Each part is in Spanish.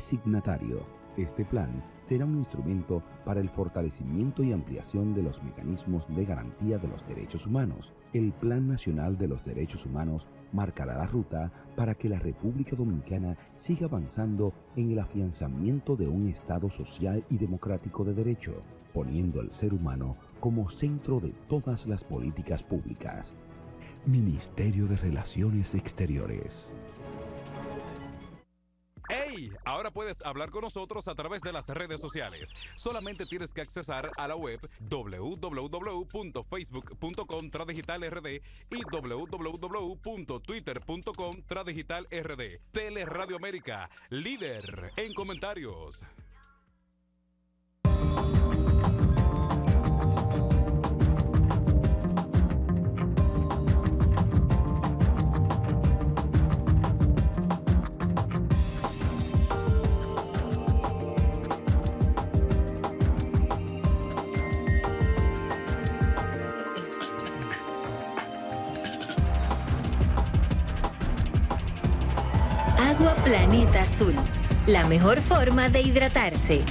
signatario. Este plan será un instrumento para el fortalecimiento y ampliación de los mecanismos de garantía de los derechos humanos. El Plan Nacional de los Derechos Humanos marcará la ruta para que la República Dominicana siga avanzando en el afianzamiento de un Estado social y democrático de derecho, poniendo al ser humano como centro de todas las políticas públicas. Ministerio de Relaciones Exteriores. ¡Hey! Ahora puedes hablar con nosotros a través de las redes sociales. Solamente tienes que accesar a la web www.facebook.com/digitalrd y www.twitter.com/digitalrd. Teleradio América, líder en comentarios. Agua Planeta Azul, la mejor forma de hidratarse.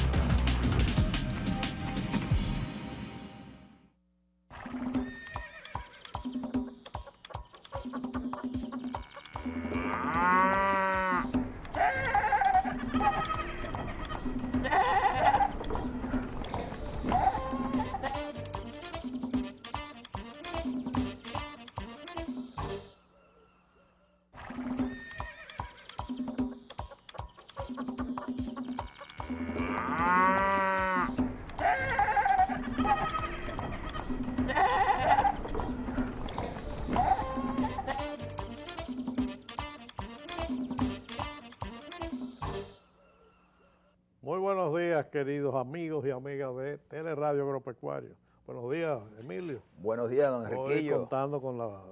Muy buenos días, queridos amigos y amigas de Teleradio Agropecuario. Buenos días, Emilio. Buenos días, don Enriquillo. Hoy contando con la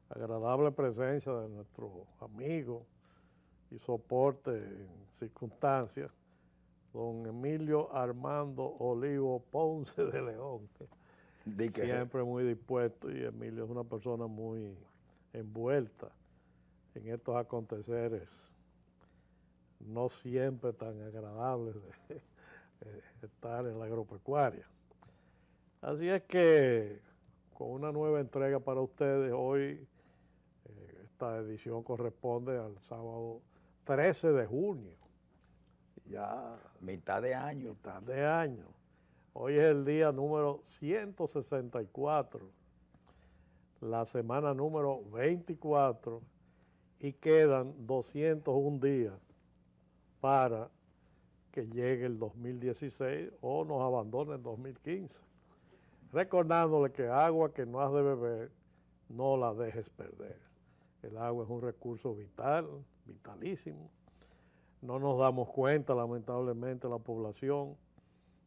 agradable presencia de nuestro amigo y soporte en circunstancias, don Emilio Armando Olivo Ponce de León. Siempre muy dispuesto, y Emilio es una persona muy envuelta en estos aconteceres no siempre tan agradables de estar en la agropecuaria. Así es que con una nueva entrega para ustedes hoy, esta edición corresponde al sábado 13 de junio, ya mitad de año. Mitad de año. Hoy es el día número 164, la semana número 24, y quedan 201 días para que llegue el 2016 o nos abandone el 2015. Recordándole que agua que no has de beber, no la dejes perder. El agua es un recurso vital, vitalísimo. No nos damos cuenta, lamentablemente, la población,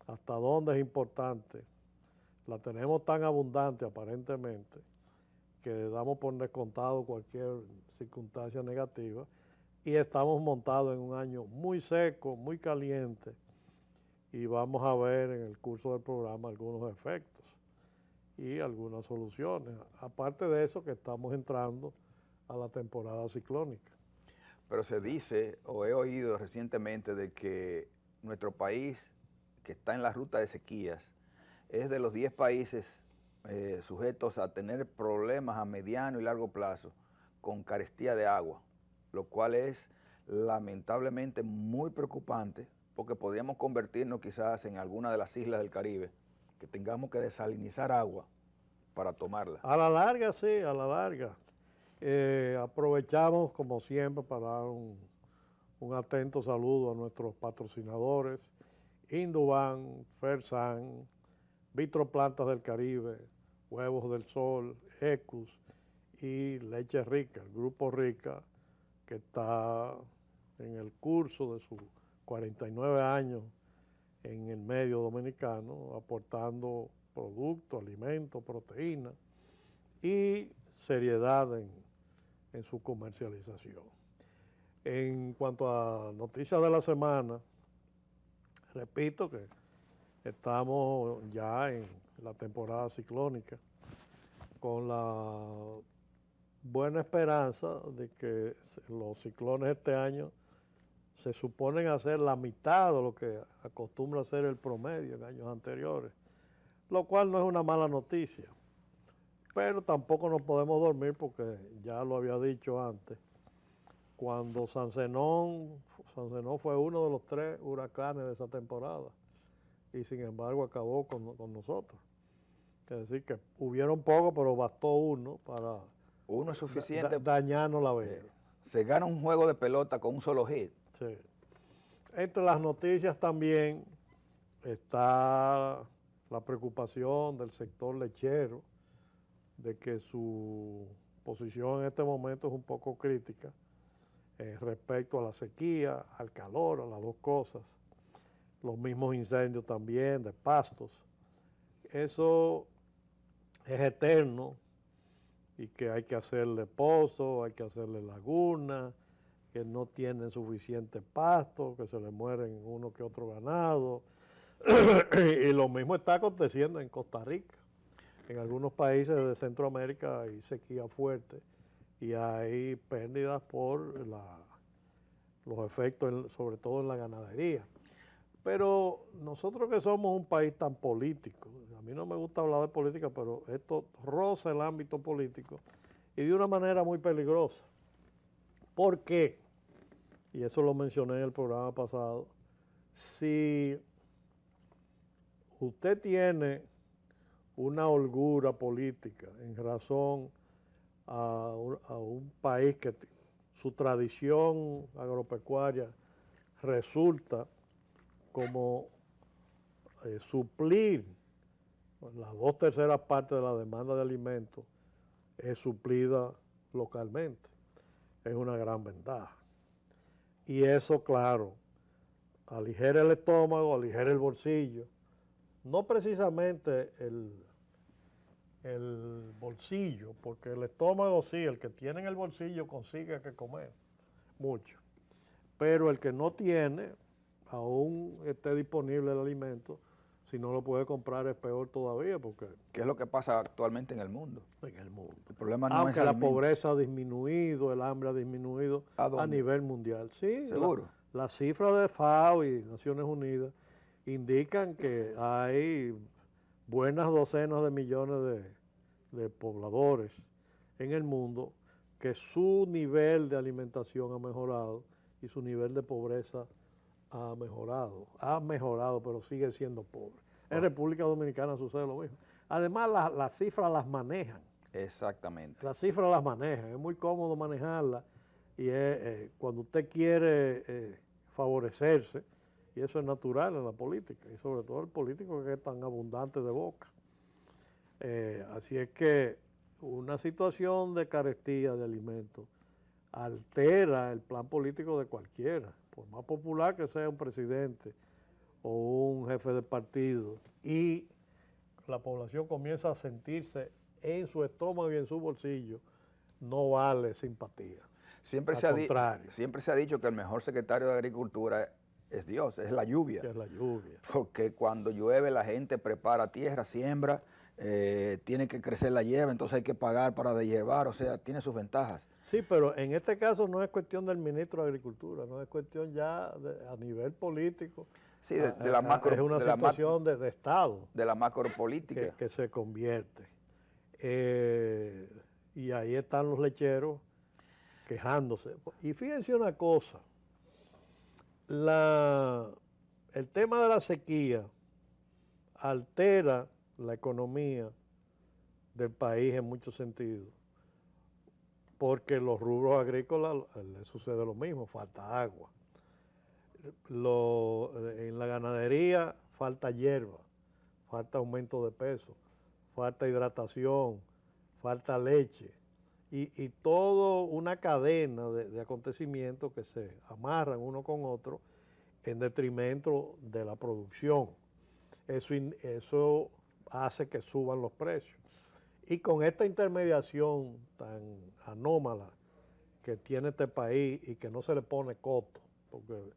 hasta dónde es importante. La tenemos tan abundante, aparentemente, que damos por descontado cualquier circunstancia negativa, y estamos montados en un año muy seco, muy caliente, y vamos a ver en el curso del programa algunos efectos y algunas soluciones. Aparte de eso, que estamos entrando a la temporada ciclónica. Pero se dice, o he oído recientemente, de que nuestro país, que está en la ruta de sequías, es de los 10 países sujetos a tener problemas a mediano y largo plazo con carestía de agua, lo cual es lamentablemente muy preocupante, porque podríamos convertirnos quizás en alguna de las islas del Caribe, que tengamos que desalinizar agua para tomarla. A la larga, sí, a la larga. Aprovechamos, como siempre, para dar un atento saludo a nuestros patrocinadores, Induban, Fersan, Vitroplantas del Caribe, Huevos del Sol, Ecus y Leche Rica, el Grupo Rica, que está en el curso de sus 49 años en el medio dominicano, aportando productos, alimentos, proteínas y seriedad en su comercialización. En cuanto a noticias de la semana, repito que estamos ya en la temporada ciclónica, con la buena esperanza de que los ciclones este año se suponen hacer la mitad de lo que acostumbra hacer el promedio en años anteriores, lo cual no es una mala noticia. Pero tampoco nos podemos dormir porque ya lo había dicho antes, cuando San Zenón fue uno de los 3 huracanes de esa temporada y sin embargo acabó con nosotros. Es decir, que hubieron pocos, pero bastó uno para Uno es suficiente. dañarnos la vida. Se gana un juego de pelota con un solo hit. Sí. Entre las noticias también está la preocupación del sector lechero de que su posición en este momento es un poco crítica respecto a la sequía, al calor, a las dos cosas. Los mismos incendios también de pastos. Eso es eterno y que hay que hacerle pozos, hay que hacerle lagunas, que no tienen suficiente pasto, que se le mueren uno que otro ganado. Y lo mismo está aconteciendo en Costa Rica. En algunos países de Centroamérica hay sequía fuerte y hay pérdidas por los efectos, sobre todo en la ganadería. Pero nosotros que somos un país tan político, a mí no me gusta hablar de política, pero esto roza el ámbito político y de una manera muy peligrosa. ¿Por qué? Y eso lo mencioné en el programa pasado. Si usted tiene una holgura política en razón a un país que su tradición agropecuaria resulta como suplir las 2/3 partes de la demanda de alimentos es suplida localmente. Es una gran ventaja. Y eso, claro, aligera el estómago, aligera el bolsillo. No precisamente el bolsillo, porque el estómago sí, el que tiene en el bolsillo consigue que comer mucho. Pero el que no tiene, aún esté disponible el alimento, si no lo puede comprar es peor todavía porque... ¿Qué es lo que pasa actualmente en el mundo? En el mundo. El problema no Aunque es la pobreza ha disminuido, el hambre ha disminuido a nivel mundial. Sí, seguro. Las cifras de FAO y Naciones Unidas indican que hay buenas docenas de millones de pobladores en el mundo que su nivel de alimentación ha mejorado y su nivel de pobreza ha mejorado, pero sigue siendo pobre. En República Dominicana sucede lo mismo. Además, las cifras las manejan. Exactamente. Las cifras las manejan, es muy cómodo manejarlas y cuando usted quiere favorecerse, y eso es natural en la política, y sobre todo el político que es tan abundante de boca. Así es que una situación de carestía de alimentos altera el plan político de cualquiera, por más popular que sea un presidente o un jefe de partido, y la población comienza a sentirse en su estómago y en su bolsillo, no vale simpatía. Siempre se ha dicho que el mejor secretario de Agricultura es Dios, es la lluvia. Es la lluvia. Porque cuando llueve la gente prepara tierra, siembra, tiene que crecer la hierba, entonces hay que pagar para deshiervar, o sea, tiene sus ventajas. Sí, pero en este caso no es cuestión del ministro de Agricultura, no es cuestión ya a nivel político. Sí, de la macro. Es una situación de Estado. De la macropolítica. Que se convierte. Y ahí están los lecheros quejándose. Y fíjense una cosa, el tema de la sequía altera la economía del país en muchos sentidos, porque los rubros agrícolas les sucede lo mismo, falta agua. En la ganadería falta hierba, falta aumento de peso, falta hidratación, falta leche y toda una cadena de acontecimientos que se amarran uno con otro en detrimento de la producción. Eso hace que suban los precios. Y con esta intermediación tan anómala que tiene este país y que no se le pone coto, porque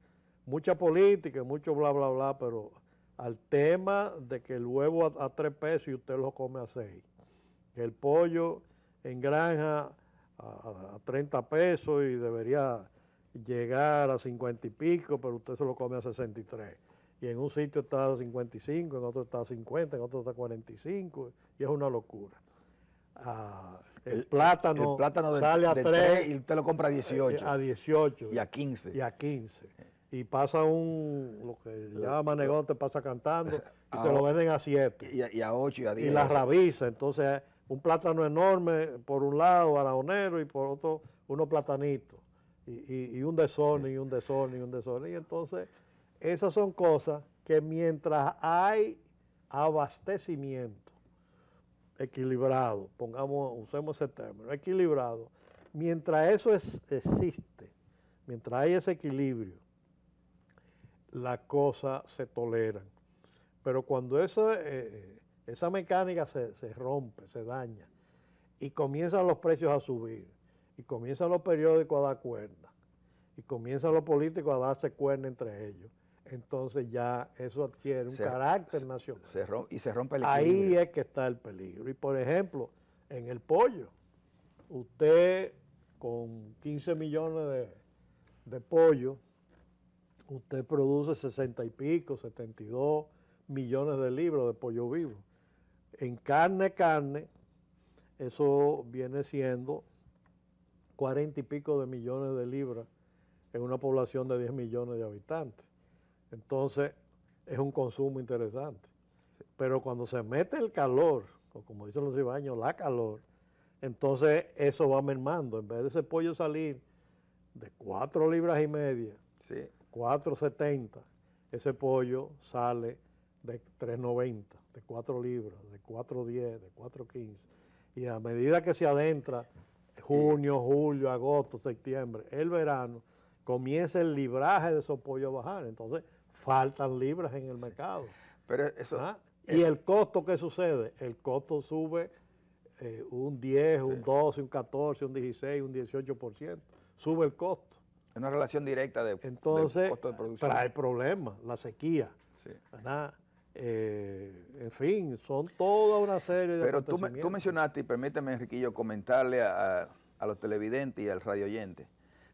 mucha política, mucho bla, bla, bla, pero al tema de que el huevo a 3 pesos y usted lo come a 6, que el pollo en granja a 30 pesos y debería llegar a 50 y pico, pero usted se lo come a 63. Y en un sitio está a 55, en otro está a 50, en otro está a 45, y es una locura. El plátano sale a 3 y usted lo compra a 18. A 18. Y a 15. Y a 15. Y pasa lo que llama manegote, pasa cantando, y se lo venden a 7. Y a 8 y a 10. Y la rabiza, entonces un plátano enorme por un lado, aragonero, y por otro unos platanitos. Y un desorden, y un desorden, y un desorden. Y entonces, esas son cosas que mientras hay abastecimiento equilibrado, usemos ese término, equilibrado, mientras eso existe, mientras hay ese equilibrio, las cosas se toleran. Pero cuando esa mecánica se rompe, se daña, y comienzan los precios a subir, y comienzan los periódicos a dar cuerda, y comienzan los políticos a darse cuerda entre ellos, entonces ya eso adquiere un carácter nacional. Y se rompe el equilibrio. Ahí es que está el peligro. Y por ejemplo, en el pollo, usted con 15 millones de pollo, usted produce 60 y pico, 72 millones de libras de pollo vivo. En carne, eso viene siendo 40 y pico de millones de libras en una población de 10 millones de habitantes. Entonces, es un consumo interesante. Pero cuando se mete el calor, o como dicen los ibaños, la calor, entonces eso va mermando. En vez de ese pollo salir de 4 libras y media, sí, 4.70, ese pollo sale de 3.90, de 4 libras, de 4.10, de 4.15. Y a medida que se adentra, junio, julio, agosto, septiembre, el verano, comienza el libraje de esos pollos a bajar. Entonces, faltan libras en el mercado. Pero eso, y el costo, ¿qué sucede? El costo sube un 10, un 12, un 14, un 16, un 18%. Sube el costo. Es una relación directa de Entonces, costo de producción. Trae problemas, la sequía. Sí. En fin, son toda una serie de Pero acontecimientos. tú mencionaste, y permíteme, Enriquillo, comentarle a los televidentes y al radioyente,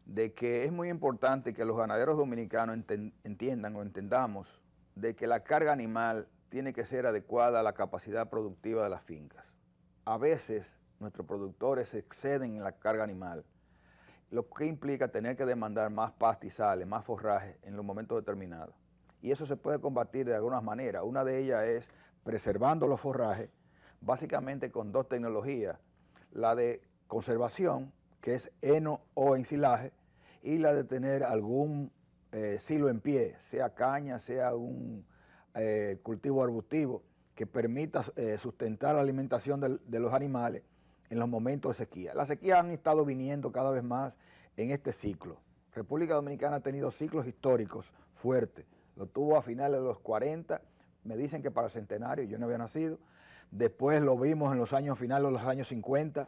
de que es muy importante que los ganaderos dominicanos entiendan o entendamos de que la carga animal tiene que ser adecuada a la capacidad productiva de las fincas. A veces nuestros productores se exceden en la carga animal, lo que implica tener que demandar más pastizales, más forraje en los momentos determinados. Y eso se puede combatir de algunas maneras. Una de ellas es preservando los forrajes, básicamente con 2 tecnologías, la de conservación, que es heno o ensilaje, y la de tener algún silo en pie, sea caña, sea un cultivo arbustivo, que permita sustentar la alimentación de los animales en los momentos de sequía. Las sequías han estado viniendo cada vez más en este ciclo. República Dominicana ha tenido ciclos históricos fuertes. Lo tuvo a finales de los 40, me dicen que para el centenario, yo no había nacido. Después lo vimos en los años finales de los años 50,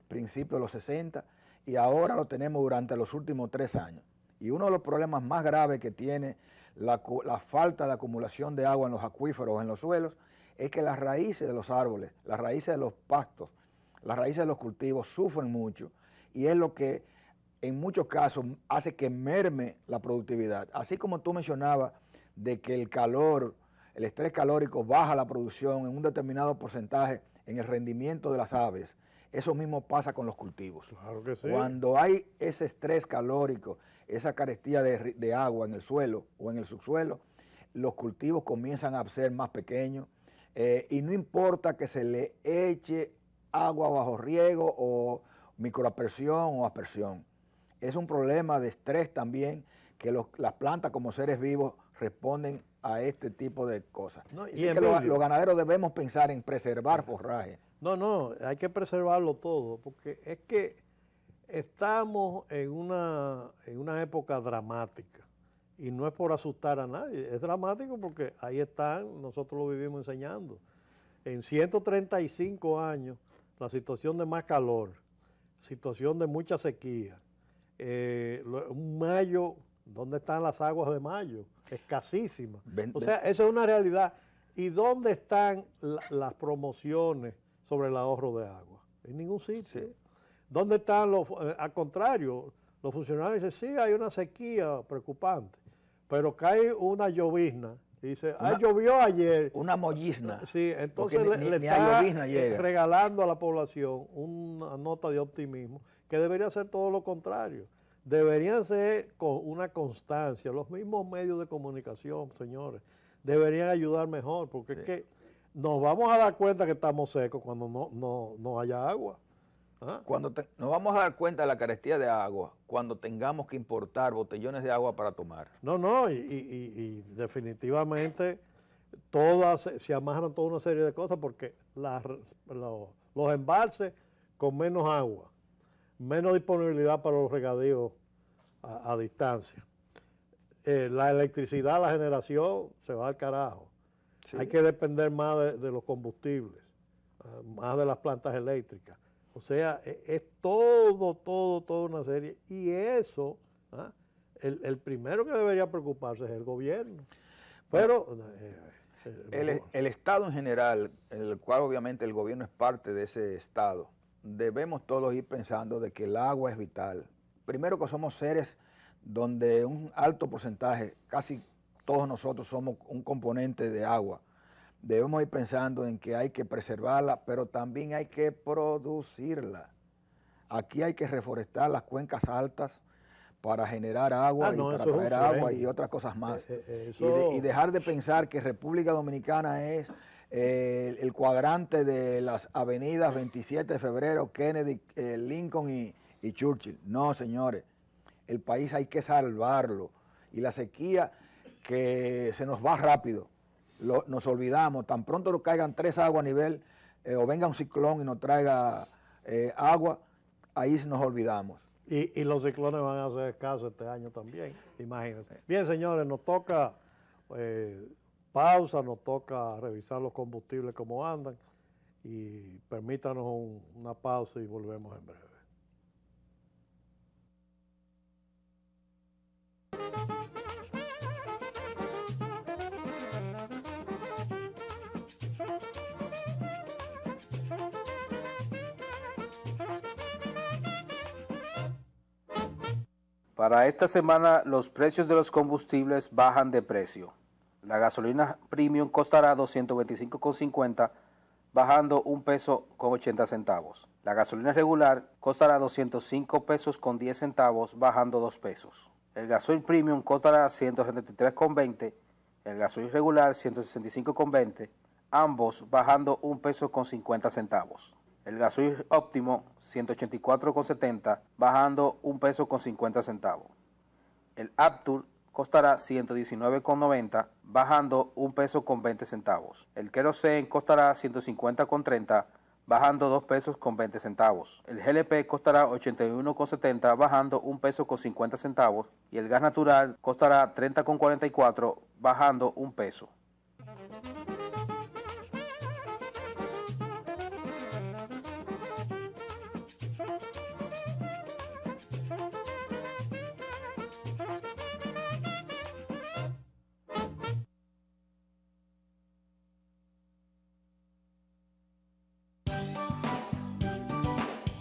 principios de los 60, y ahora lo tenemos durante los últimos 3 años. Y uno de los problemas más graves que tiene la falta de acumulación de agua en los acuíferos, en los suelos, es que las raíces de los árboles, las raíces de los pastos, las raíces de los cultivos sufren mucho, y es lo que en muchos casos hace que merme la productividad. Así como tú mencionabas de que el calor, el estrés calórico baja la producción en un determinado porcentaje en el rendimiento de las aves, eso mismo pasa con los cultivos. Claro que sí. Cuando hay ese estrés calórico, esa carestía de agua en el suelo o en el subsuelo, los cultivos comienzan a ser más pequeños, y no importa que se le eche agua bajo riego o microaspersión o aspersión. Es un problema de estrés también que las plantas como seres vivos responden a este tipo de cosas. No, y es que los ganaderos debemos pensar en preservar forraje. No, hay que preservarlo todo, porque es que estamos en una época dramática, y no es por asustar a nadie, es dramático porque ahí están, nosotros lo vivimos enseñando. En 135 años, la situación de más calor, situación de mucha sequía, un mayo, ¿dónde están las aguas de mayo? Escasísimas. O sea, esa es una realidad. ¿Y dónde están las promociones sobre el ahorro de agua? En ningún sitio. Sí. ¿Dónde están al contrario, los funcionarios dicen, sí, hay una sequía preocupante, pero cae una llovizna. Dice, llovió ayer. Una mollizna. Sí, entonces le está regalando a la población una nota de optimismo que debería ser todo lo contrario. Deberían ser con una constancia. Los mismos medios de comunicación, señores, deberían ayudar mejor, porque es que nos vamos a dar cuenta que estamos secos cuando no haya agua. ¿Ah? Nos vamos a dar cuenta de la carestía de agua cuando tengamos que importar botellones de agua para tomar. Y definitivamente se amarran toda una serie de cosas porque los embalses con menos agua, menos disponibilidad para los regadíos a distancia. La electricidad, la generación se va al carajo. Sí. Hay que depender más de los combustibles, más de las plantas eléctricas. O sea, es toda una serie. Y eso, el primero que debería preocuparse es el gobierno. Pero el Estado en general, en el cual obviamente el gobierno es parte de ese Estado, debemos todos ir pensando de que el agua es vital. Primero que somos seres donde un alto porcentaje, casi todos nosotros somos un componente de agua. Debemos ir pensando en que hay que preservarla, pero también hay que producirla. Aquí hay que reforestar las cuencas altas para generar agua y para traer agua y otras cosas más. Y dejar de pensar que República Dominicana es el cuadrante de las avenidas 27 de febrero, Kennedy, Lincoln y Churchill. No, señores, el país hay que salvarlo. Y la sequía que se nos va rápido. Nos olvidamos, tan pronto nos caigan 3 aguas a nivel, o venga un ciclón y nos traiga agua, ahí nos olvidamos. Y los ciclones van a hacer escasos este año también, imagínense. Bien, señores, nos toca pausa, nos toca revisar los combustibles como andan, y permítanos una pausa y volvemos en breve. Para esta semana los precios de los combustibles bajan de precio. La gasolina premium costará 225,50, bajando 1 peso con 80 centavos. La gasolina regular costará 205 pesos con 10 centavos, bajando 2 pesos. El gasoil premium costará 173,20, el gasoil regular 165,20, ambos bajando 1 peso con 50 centavos. El gasoil óptimo 184,70, bajando 1 peso con 50 centavos. El Aptur costará 119,90, bajando 1 peso con 20 centavos. El Kerosene costará 150,30, bajando 2 pesos con 20 centavos. El GLP costará 81,70, bajando 1 peso con 50 centavos. Y el gas natural costará 30,44, bajando 1 peso.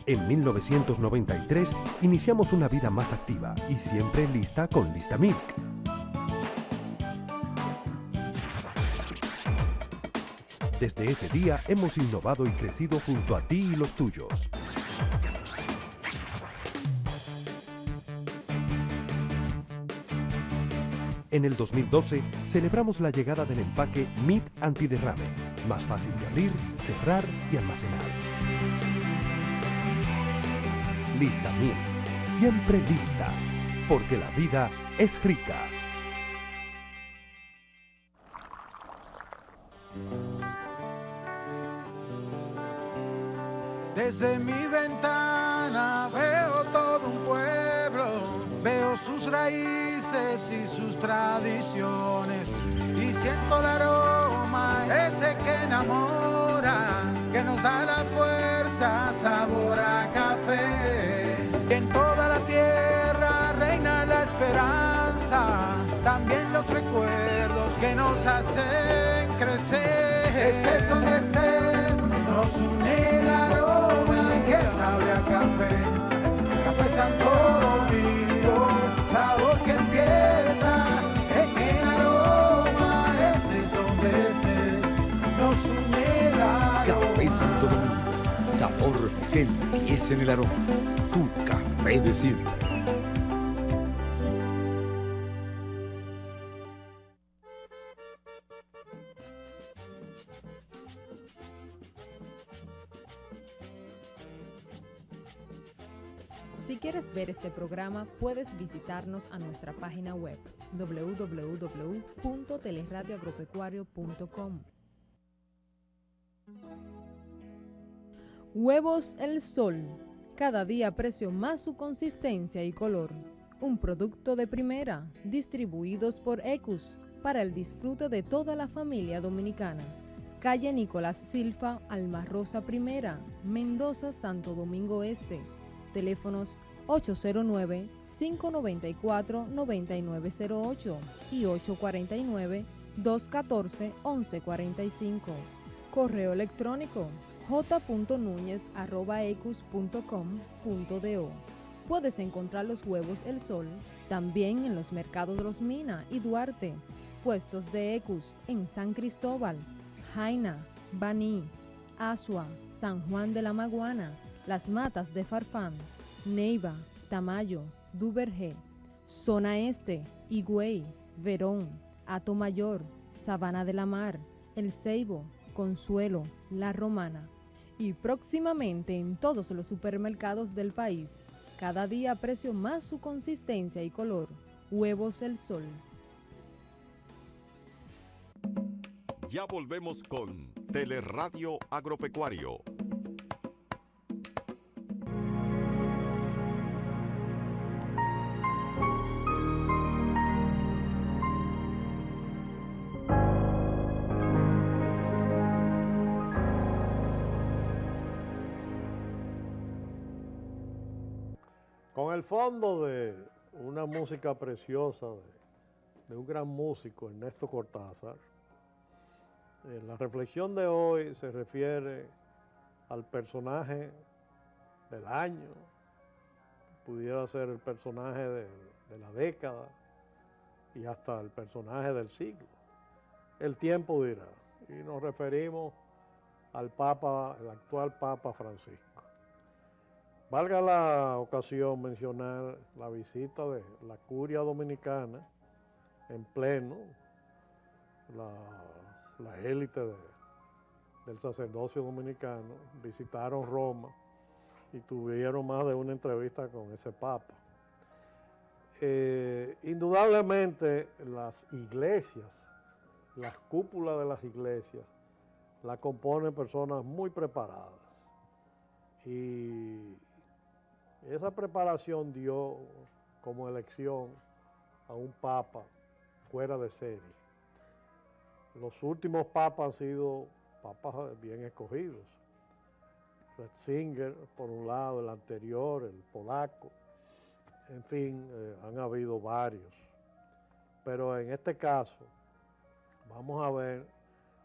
En 1993 iniciamos una vida más activa y siempre lista con Listamilk. Desde ese día hemos innovado y crecido junto a ti y los tuyos. En el 2012 celebramos la llegada del empaque MIT antiderrame, más fácil de abrir, cerrar y almacenar. Listamilk, siempre lista, porque la vida es rica. Desde mi ventana veo todo un pueblo, veo sus raíces y sus tradiciones, y siento el aroma ese que enamora, que nos da la fuerza, sabor a café. Y en toda la tierra reina la esperanza, también los recuerdos que nos hacen crecer. Estés donde estés, nos une el aroma que sabe a café, Café Santo Domingo. Café Santo Domingo. Sabor que empieza en el aroma. Tu café de siempre. Si quieres ver este programa, puedes visitarnos a nuestra página web www.teleradioagropecuario.com. Huevos El Sol. Cada día aprecio más su consistencia y color. Un producto de primera, distribuidos por Ecus, para el disfrute de toda la familia dominicana. Calle Nicolás Silfa, Alma Rosa Primera, Mendoza, Santo Domingo Este. Teléfonos 809-594-9908 y 849-214-1145. Correo electrónico j.nuñez@ecus.com.do. Puedes encontrar los huevos El Sol también en los mercados Los Mina y Duarte, puestos de Ecus en San Cristóbal, Jaina, Baní, Asua, San Juan de la Maguana, Las Matas de Farfán, Neiva, Tamayo, Duvergé, Zona Este, Higüey, Verón, Atomayor, Sabana de la Mar, El Ceibo, Consuelo, La Romana. Y próximamente en todos los supermercados del país. Cada día aprecio más su consistencia y color. Huevos El Sol. Ya volvemos con Teleradio Agropecuario. Con el fondo de una música preciosa de un gran músico, Ernesto Cortázar, la reflexión de hoy se refiere al personaje del año, pudiera ser el personaje de la década y hasta el personaje del siglo. El tiempo dirá, y nos referimos al Papa, el actual Papa Francisco. Valga la ocasión mencionar la visita de la Curia Dominicana en pleno, la élite del sacerdocio dominicano, visitaron Roma y tuvieron más de una entrevista con ese Papa. Indudablemente las iglesias, las cúpulas de las iglesias, la componen personas muy preparadas. Y esa preparación dio como elección a un papa fuera de serie. Los últimos papas han sido papas bien escogidos. Ratzinger, por un lado, el anterior, el polaco. En fin, han habido varios. Pero en este caso, vamos a ver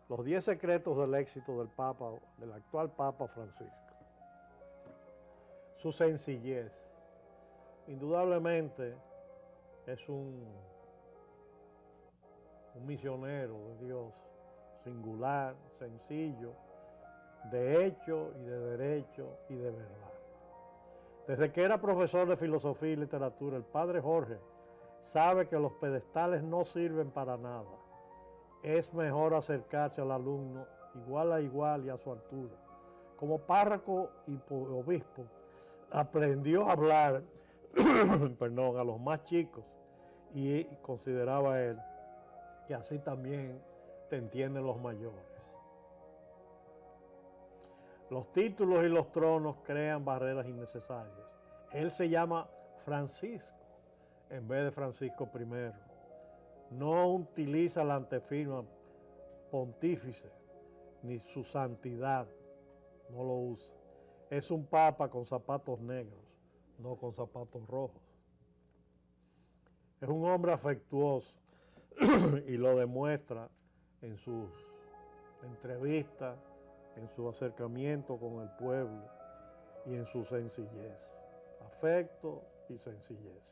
los 10 secretos del éxito del Papa, del actual Papa Francisco. Su sencillez. Indudablemente es un misionero de Dios, singular, sencillo, de hecho y de derecho y de verdad. Desde que era profesor de filosofía y literatura, el padre Jorge sabe que los pedestales no sirven para nada. Es mejor acercarse al alumno igual a igual y a su altura. Como párroco y obispo, aprendió a hablar perdón, a los más chicos y consideraba él que así también te entienden los mayores. Los títulos y los tronos crean barreras innecesarias. Él se llama Francisco en vez de Francisco I. No utiliza la antefirma pontífice ni su santidad, no lo usa. Es un papa con zapatos negros, no con zapatos rojos. Es un hombre afectuoso y lo demuestra en sus entrevistas, en su acercamiento con el pueblo y en su sencillez. Afecto y sencillez.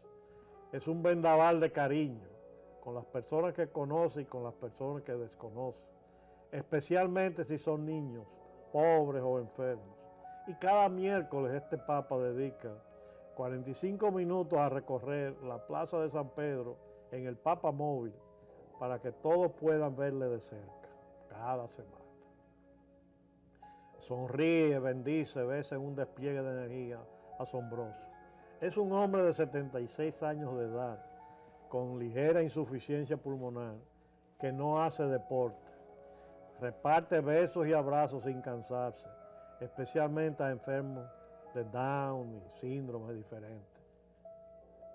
Es un vendaval de cariño con las personas que conoce y con las personas que desconoce, especialmente si son niños pobres o enfermos. Y cada miércoles este Papa dedica 45 minutos a recorrer la Plaza de San Pedro en el Papa Móvil para que todos puedan verle de cerca, cada semana. Sonríe, bendice, besa en un despliegue de energía asombroso. Es un hombre de 76 años de edad, con ligera insuficiencia pulmonar, que no hace deporte. Reparte besos y abrazos sin cansarse, especialmente a enfermos de Down y síndromes diferentes.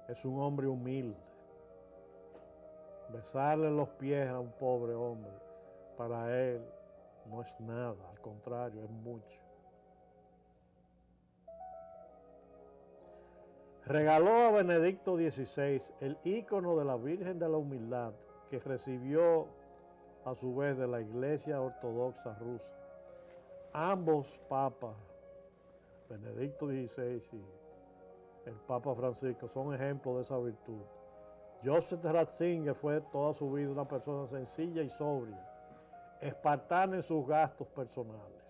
Es un hombre humilde. Besarle los pies a un pobre hombre, para él no es nada, al contrario, es mucho. Regaló a Benedicto XVI el ícono de la Virgen de la Humildad, que recibió a su vez de la Iglesia Ortodoxa Rusa. Ambos papas, Benedicto XVI y el Papa Francisco, son ejemplos de esa virtud. Joseph Ratzinger fue toda su vida una persona sencilla y sobria, espartana en sus gastos personales.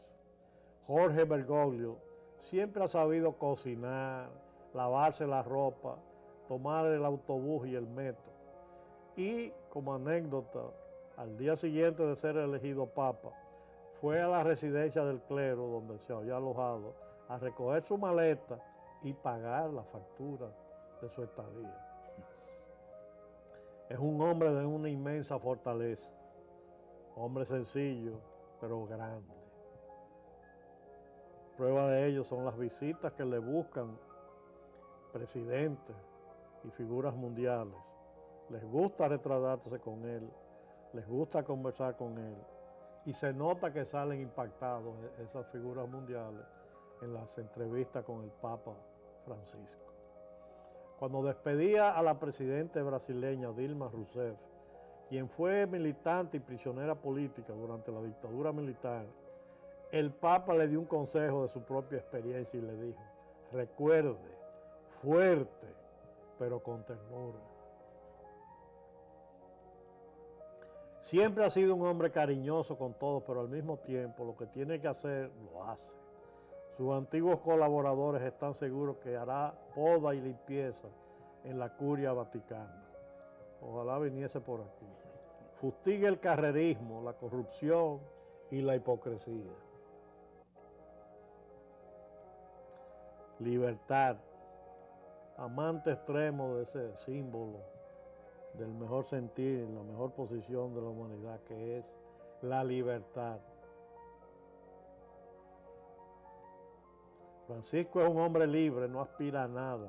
Jorge Bergoglio siempre ha sabido cocinar, lavarse la ropa, tomar el autobús y el metro. Y como anécdota, al día siguiente de ser elegido papa, fue a la residencia del clero donde se había alojado a recoger su maleta y pagar la factura de su estadía. Es un hombre de una inmensa fortaleza, hombre sencillo, pero grande. Prueba de ello son las visitas que le buscan presidentes y figuras mundiales. Les gusta retratarse con él, les gusta conversar con él, y se nota que salen impactados esas figuras mundiales en las entrevistas con el Papa Francisco. Cuando despedía a la presidenta brasileña Dilma Rousseff, quien fue militante y prisionera política durante la dictadura militar, el Papa le dio un consejo de su propia experiencia y le dijo: recuerde, fuerte, pero con ternura. Siempre ha sido un hombre cariñoso con todos, pero al mismo tiempo lo que tiene que hacer, lo hace. Sus antiguos colaboradores están seguros que hará poda y limpieza en la Curia Vaticana. Ojalá viniese por aquí. Fustiga el carrerismo, la corrupción y la hipocresía. Libertad, amante extremo de ese símbolo del mejor sentir, la mejor posición de la humanidad, que es la libertad. Francisco es un hombre libre, no aspira a nada.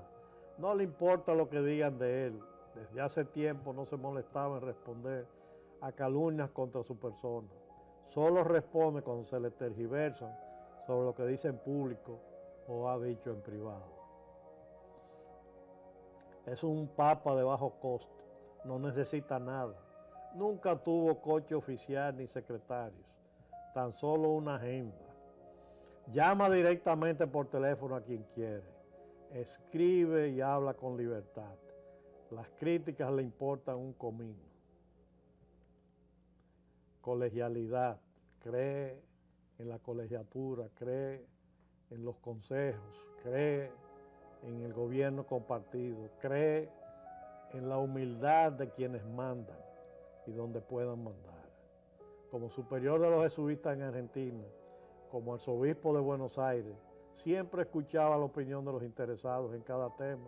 No le importa lo que digan de él. Desde hace tiempo no se molestaba en responder a calumnias contra su persona. Solo responde cuando se le tergiversan sobre lo que dice en público o ha dicho en privado. Es un papa de bajo costo, no necesita nada. Nunca tuvo coche oficial ni secretarios, tan solo una agenda. Llama directamente por teléfono a quien quiere. Escribe y habla con libertad. Las críticas le importan un comino. Colegialidad. Cree en la colegiatura, cree en los consejos, cree en el gobierno compartido, cree en la humildad de quienes mandan y donde puedan mandar. Como superior de los jesuitas en Argentina, como arzobispo de Buenos Aires, siempre escuchaba la opinión de los interesados en cada tema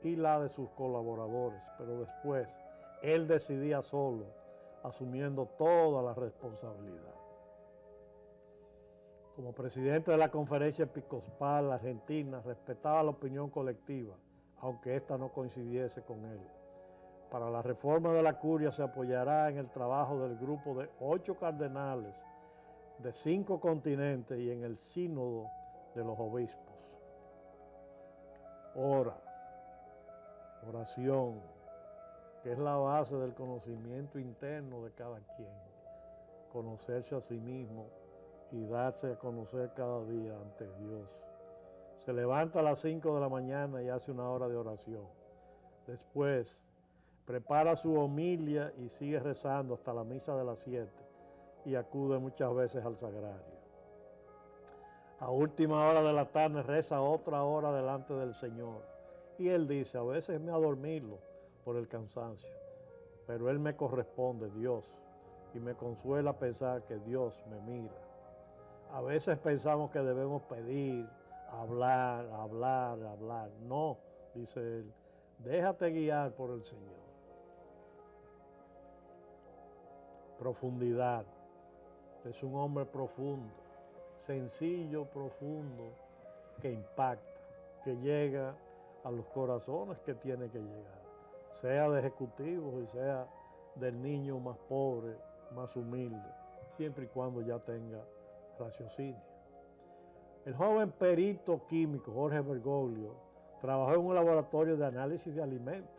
y la de sus colaboradores, pero después él decidía solo, asumiendo toda la responsabilidad. Como presidente de la Conferencia Episcopal Argentina, respetaba la opinión colectiva, aunque ésta no coincidiese con él. Para la reforma de la curia se apoyará en el trabajo del grupo de 8 cardenales de 5 continentes y en el sínodo de los obispos. Ora, oración, que es la base del conocimiento interno de cada quien. Conocerse a sí mismo y darse a conocer cada día ante Dios. Se levanta a las 5 de la mañana y hace una hora de oración. Después, prepara su homilia y sigue rezando hasta la misa de las 7 y acude muchas veces al sagrario. a última hora de la tarde reza otra hora delante del Señor. Y él dice, a veces me adormilo por el cansancio, pero él me corresponde, Dios, y me consuela pensar que Dios me mira. A veces pensamos que debemos pedir, hablar. No, dice él, déjate guiar por el Señor. Profundidad. Es un hombre profundo, sencillo, profundo, que impacta, que llega a los corazones que tiene que llegar, sea de ejecutivos y sea del niño más pobre, más humilde, siempre y cuando ya tenga raciocinio. El joven perito químico Jorge Bergoglio trabajó en un laboratorio de análisis de alimentos.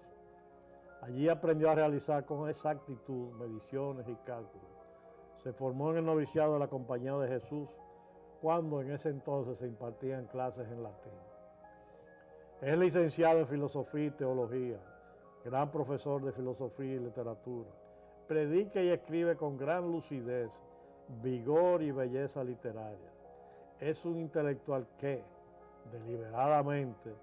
Allí aprendió a realizar con exactitud mediciones y cálculos. Se formó en el noviciado de la Compañía de Jesús, cuando en ese entonces se impartían clases en latín. Es licenciado en Filosofía y Teología, gran profesor de Filosofía y Literatura. Predica y escribe con gran lucidez, vigor y belleza literaria. Es un intelectual que, deliberadamente,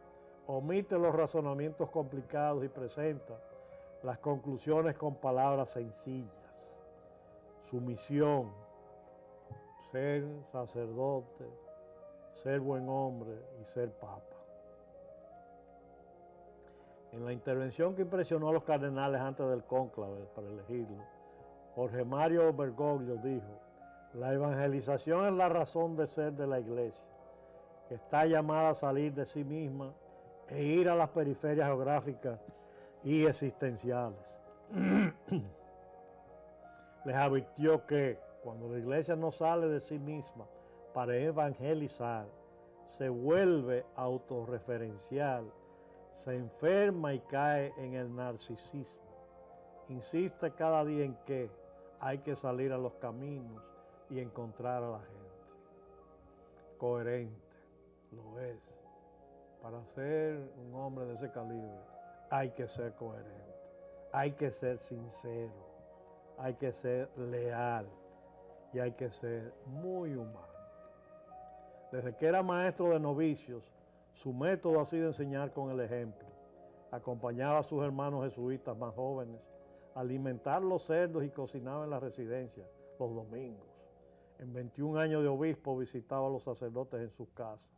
omite los razonamientos complicados y presenta las conclusiones con palabras sencillas. Su misión, ser sacerdote, ser buen hombre y ser papa. En la intervención que impresionó a los cardenales antes del cónclave para elegirlo, Jorge Mario Bergoglio dijo, la evangelización es la razón de ser de la iglesia, que está llamada a salir de sí misma e ir a las periferias geográficas y existenciales. Les advirtió que cuando la iglesia no sale de sí misma para evangelizar, se vuelve autorreferencial, se enferma y cae en el narcisismo. Insiste cada día en que hay que salir a los caminos y encontrar a la gente. Coherente, lo es. Para ser un hombre de ese calibre hay que ser coherente, hay que ser sincero, hay que ser leal y hay que ser muy humano. Desde que era maestro de novicios, su método ha sido enseñar con el ejemplo. Acompañaba a sus hermanos jesuitas más jóvenes a alimentar los cerdos y cocinaba en la residencia los domingos. En 21 años de obispo visitaba a los sacerdotes en sus casas.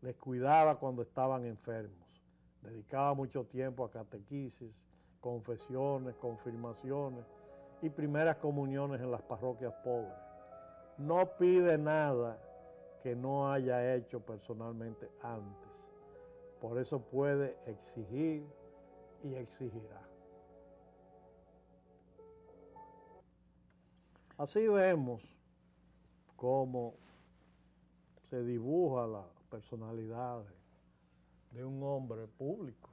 Les cuidaba cuando estaban enfermos. Dedicaba mucho tiempo a catequesis, confesiones, confirmaciones y primeras comuniones en las parroquias pobres. No pide nada que no haya hecho personalmente antes. Por eso puede exigir y exigirá. Así vemos cómo se dibuja la personalidad de un hombre público,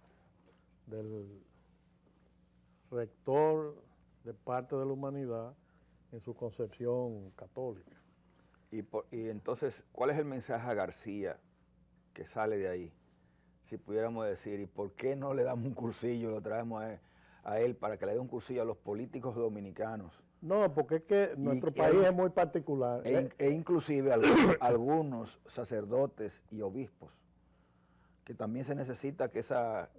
del rector de parte de la humanidad en su concepción católica. Y entonces, ¿cuál es el mensaje a García que sale de ahí? Si pudiéramos decir, ¿y por qué no le damos un cursillo, lo traemos a él para que le dé un cursillo a los políticos dominicanos? No, porque es que nuestro país es muy particular. E inclusive algunos sacerdotes y obispos, que también se necesita que esa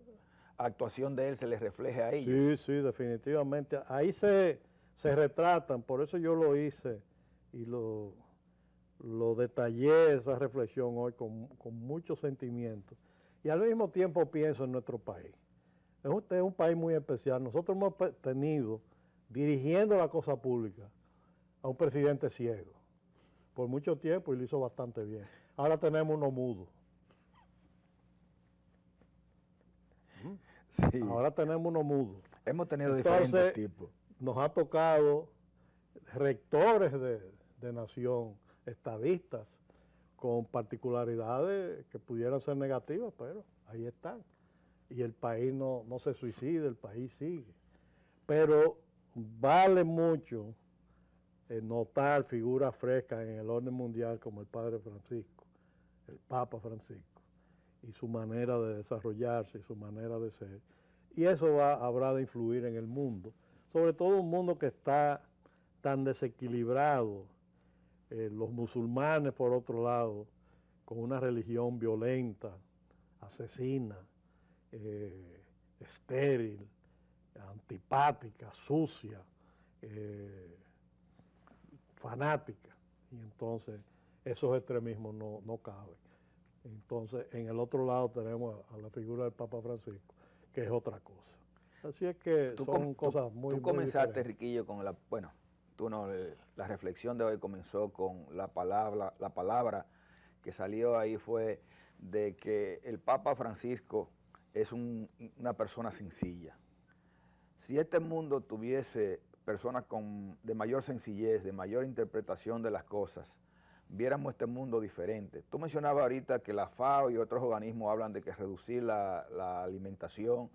actuación de él se les refleje a ellos. Sí, definitivamente. Ahí se retratan, por eso yo lo hice y lo detallé, esa reflexión hoy con mucho sentimiento. Y al mismo tiempo pienso en nuestro país. Es un país muy especial. Nosotros hemos tenido, dirigiendo la cosa pública, a un presidente ciego por mucho tiempo y lo hizo bastante bien. Ahora tenemos uno mudo. Sí. Ahora tenemos uno mudo. Hemos tenido Entonces, diferentes tipos. Nos ha tocado rectores de nación, estadistas, con particularidades que pudieran ser negativas, pero ahí están. Y el país no se suicida, el país sigue. Pero vale mucho notar figuras frescas en el orden mundial como el Padre Francisco, el Papa Francisco, y su manera de desarrollarse y su manera de ser. Y eso habrá de influir en el mundo, sobre todo un mundo que está tan desequilibrado, los musulmanes por otro lado, con una religión violenta, asesina, estéril, antipática, sucia, fanática. Y entonces esos extremismos no caben. Entonces en el otro lado tenemos a la figura del Papa Francisco, que es otra cosa. Así es que son cosas muy... Tú comenzaste, Riquillo, con la reflexión de hoy comenzó con la palabra que salió ahí fue de que el Papa Francisco es una persona sencilla. Si este mundo tuviese personas de mayor sencillez, de mayor interpretación de las cosas, viéramos este mundo diferente. Tú mencionabas ahorita que la FAO y otros organismos hablan de que reducir la alimentación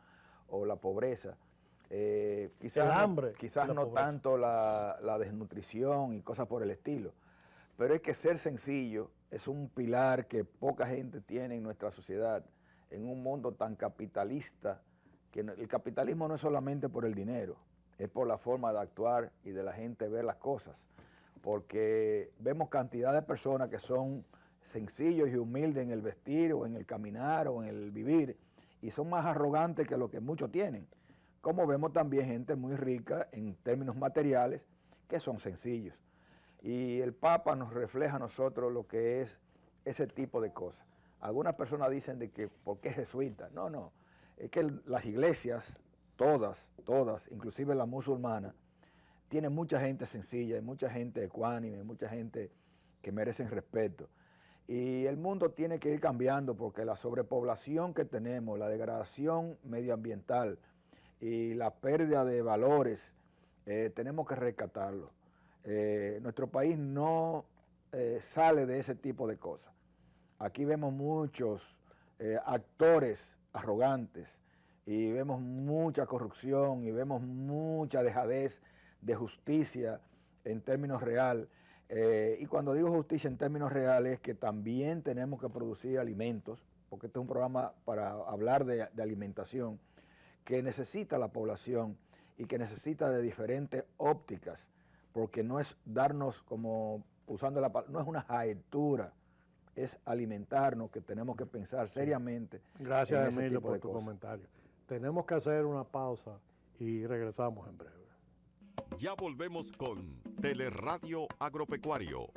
o la pobreza. Quizás el hambre. Quizás no tanto la desnutrición y cosas por el estilo, pero es que ser sencillo es un pilar que poca gente tiene en nuestra sociedad, en un mundo tan capitalista, que el capitalismo no es solamente por el dinero, es por la forma de actuar y de la gente ver las cosas, porque vemos cantidad de personas que son sencillos y humildes en el vestir o en el caminar o en el vivir, y son más arrogantes que lo que muchos tienen. Como vemos también gente muy rica en términos materiales que son sencillos. Y el Papa nos refleja a nosotros lo que es ese tipo de cosas. Algunas personas dicen de que ¿por qué jesuita? No, es que las iglesias, todas, inclusive la musulmana, tienen mucha gente sencilla, mucha gente ecuánime, mucha gente que merecen respeto. Y el mundo tiene que ir cambiando porque la sobrepoblación que tenemos, la degradación medioambiental y la pérdida de valores, tenemos que rescatarlo. Nuestro país no sale de ese tipo de cosas. Aquí vemos muchos actores arrogantes y vemos mucha corrupción y vemos mucha dejadez de justicia en términos reales. Y cuando digo justicia en términos reales es que también tenemos que producir alimentos, porque este es un programa para hablar de alimentación, que necesita la población y que necesita de diferentes ópticas, porque no es darnos, como usando la palabra, no es una jaetura, es alimentarnos, que tenemos que pensar seriamente. Gracias, Emilio, por tu comentario. Tenemos que hacer una pausa y regresamos en breve. Ya volvemos con Teleradio Agropecuario.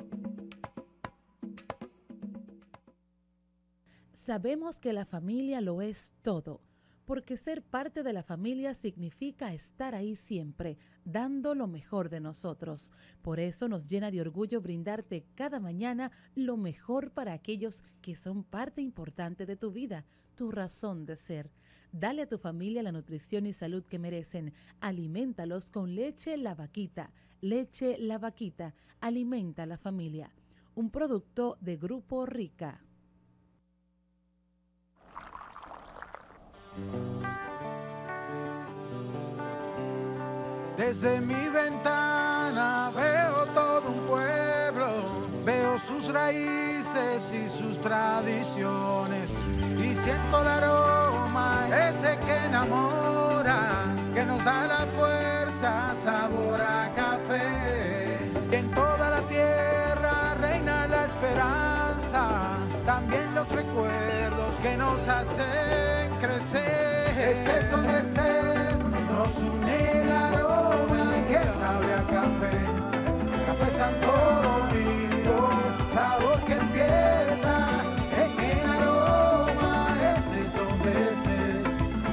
Sabemos que la familia lo es todo, porque ser parte de la familia significa estar ahí siempre, dando lo mejor de nosotros. Por eso nos llena de orgullo brindarte cada mañana lo mejor para aquellos que son parte importante de tu vida, tu razón de ser. Dale a tu familia la nutrición y salud que merecen. Aliméntalos con leche La Vaquita. Leche La Vaquita. Alimenta a la familia. Un producto de Grupo Rica. Desde mi ventana veo todo un pueblo, veo sus raíces y sus tradiciones y siento el aroma ese que enamora, que nos da la fuerza, sabor a café. En toda la tierra reina la esperanza, también los recuerdos que nos hacen crecer. Estés donde estés, nos une el aroma que sabe a café. Café Santo Domingo, sabor que empieza en el aroma. Estés donde estés,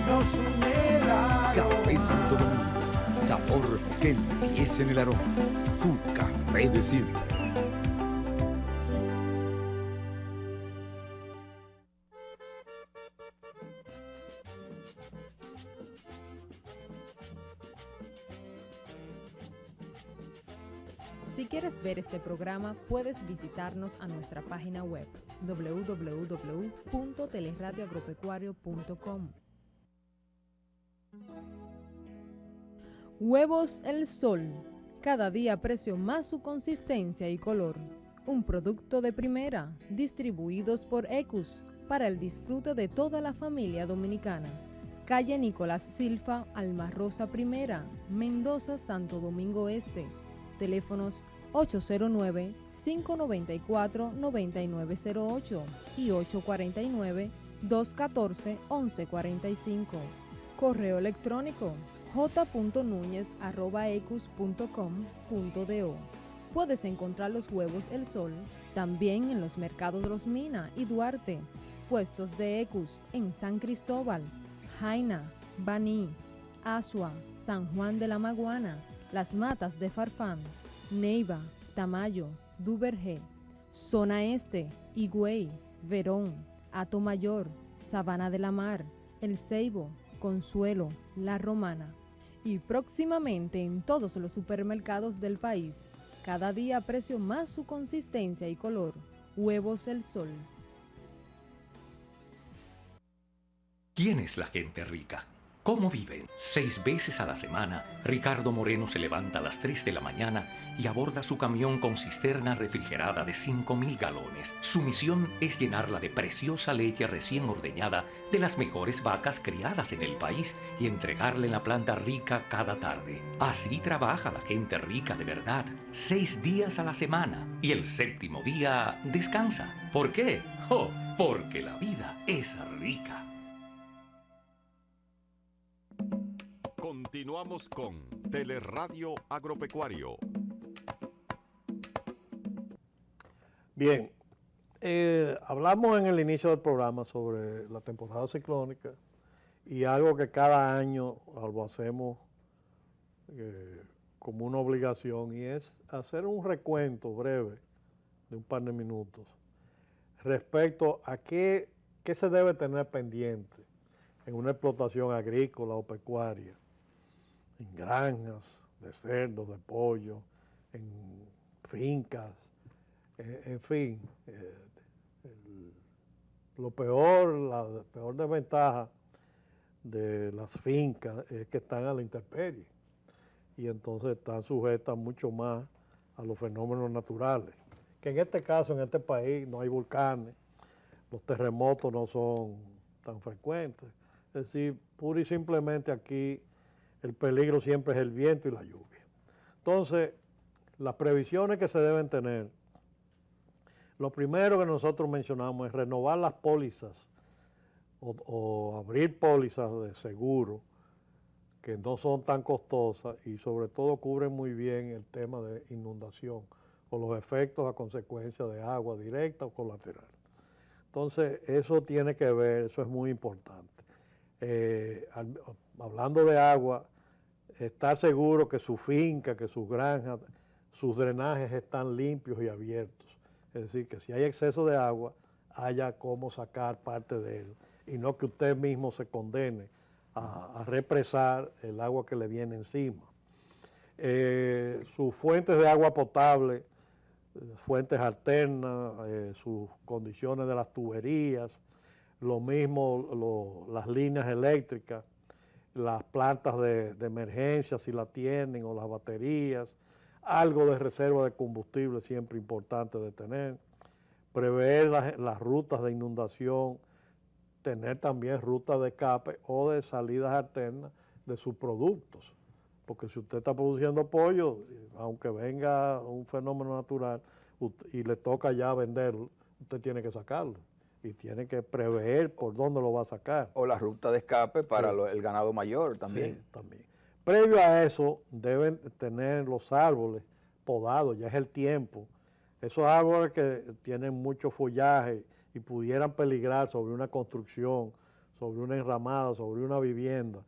nos une el aroma. Café Santo Domingo, sabor que empieza en el aroma. Tu café de siempre. Si quieres ver este programa, puedes visitarnos a nuestra página web www.teleradioagropecuario.com. Huevos El Sol. Cada día aprecio más su consistencia y color. Un producto de primera, distribuidos por Ecus, para el disfrute de toda la familia dominicana. Calle Nicolás Silfa, Alma Rosa Primera, Mendoza, Santo Domingo Este. Teléfonos 809-594-9908 y 849-214-1145. Correo electrónico j.nuñez@ecus.com.do. Puedes encontrar los huevos El Sol también en los mercados Los Mina y Duarte, puestos de Ecus en San Cristóbal, Jaina, Baní, Asua, San Juan de la Maguana, Las Matas de Farfán, Neiva, Tamayo, Duvergé, Zona Este, Higüey, Verón, Atomayor, Sabana de la Mar, El Ceibo, Consuelo, La Romana. Y próximamente en todos los supermercados del país. Cada día aprecio más su consistencia y color. Huevos El Sol. ¿Quién es la gente rica? ¿Cómo viven? 6 veces a la semana, Ricardo Moreno se levanta a las 3 de la mañana y aborda su camión con cisterna refrigerada de 5.000 galones. Su misión es llenarla de preciosa leche recién ordeñada de las mejores vacas criadas en el país y entregarla en la planta rica cada tarde. Así trabaja la gente rica de verdad, 6 días a la semana, y el 7º día descansa. ¿Por qué? Oh, porque la vida es rica. Continuamos con Teleradio Agropecuario. Bien, hablamos en el inicio del programa sobre la temporada ciclónica y algo que cada año lo hacemos como una obligación, y es hacer un recuento breve de un par de minutos respecto a qué se debe tener pendiente en una explotación agrícola o pecuaria, en granjas de cerdos, de pollo, en fincas, en fin. La peor desventaja de las fincas es que están a la intemperie y entonces están sujetas mucho más a los fenómenos naturales, que en este caso, en este país, no hay volcanes, los terremotos no son tan frecuentes. Es decir, pura y simplemente aquí el peligro siempre es el viento y la lluvia. Entonces, las previsiones que se deben tener, lo primero que nosotros mencionamos es renovar las pólizas o abrir pólizas de seguro que no son tan costosas y sobre todo cubren muy bien el tema de inundación o los efectos a consecuencia de agua directa o colateral. Entonces, eso tiene que ver, eso es muy importante. Hablando de agua, estar seguro que su finca, que sus granjas, sus drenajes están limpios y abiertos. Es decir, que si hay exceso de agua, haya cómo sacar parte de él y no que usted mismo se condene a represar el agua que le viene encima. Sus fuentes de agua potable, fuentes alternas, sus condiciones de las tuberías, lo mismo las líneas eléctricas, las plantas de emergencia si la tienen o las baterías, algo de reserva de combustible siempre importante de tener, prever las rutas de inundación, tener también rutas de escape o de salidas alternas de sus productos, porque si usted está produciendo pollo, aunque venga un fenómeno natural y le toca ya venderlo, usted tiene que sacarlo y tiene que prever por dónde lo va a sacar. O la ruta de escape para el ganado mayor también. Sí, también. Previo a eso, deben tener los árboles podados, ya es el tiempo. Esos árboles que tienen mucho follaje y pudieran peligrar sobre una construcción, sobre una enramada, sobre una vivienda,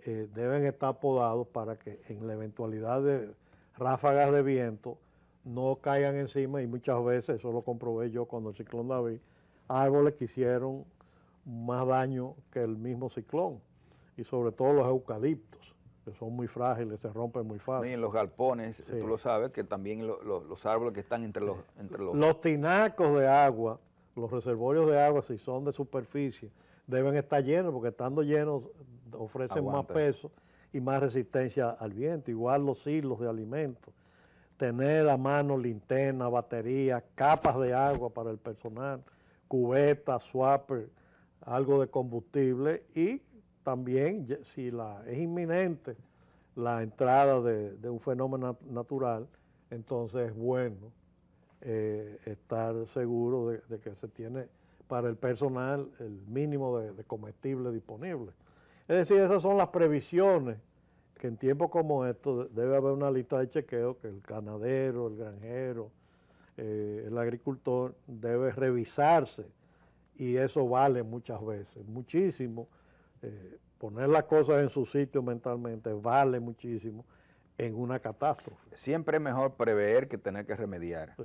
deben estar podados para que en la eventualidad de ráfagas de viento no caigan encima, y muchas veces, eso lo comprobé yo cuando el ciclón David, árboles que hicieron más daño que el mismo ciclón, y sobre todo los eucaliptos, que son muy frágiles, se rompen muy fácil. Y en los galpones, Sí. tú lo sabes, que también los árboles que están entre los... Los tinacos de agua, los reservorios de agua, si son de superficie, deben estar llenos, porque estando llenos ofrecen Aguanta. más peso y más resistencia al viento. Igual los hilos de alimentos. Tener a mano linterna, baterías, capas de agua para el personal, cubetas, swapper, algo de combustible, y también, si es inminente la entrada de un fenómeno natural, entonces es bueno estar seguro de que se tiene para el personal el mínimo de comestible disponible. Es decir, esas son las previsiones que en tiempos como estos debe haber una lista de chequeo que el ganadero, el granjero, el agricultor debe revisarse, y eso vale muchas veces, muchísimo. Poner las cosas en su sitio mentalmente vale muchísimo en una catástrofe. Siempre es mejor prever que tener que remediar. Sí.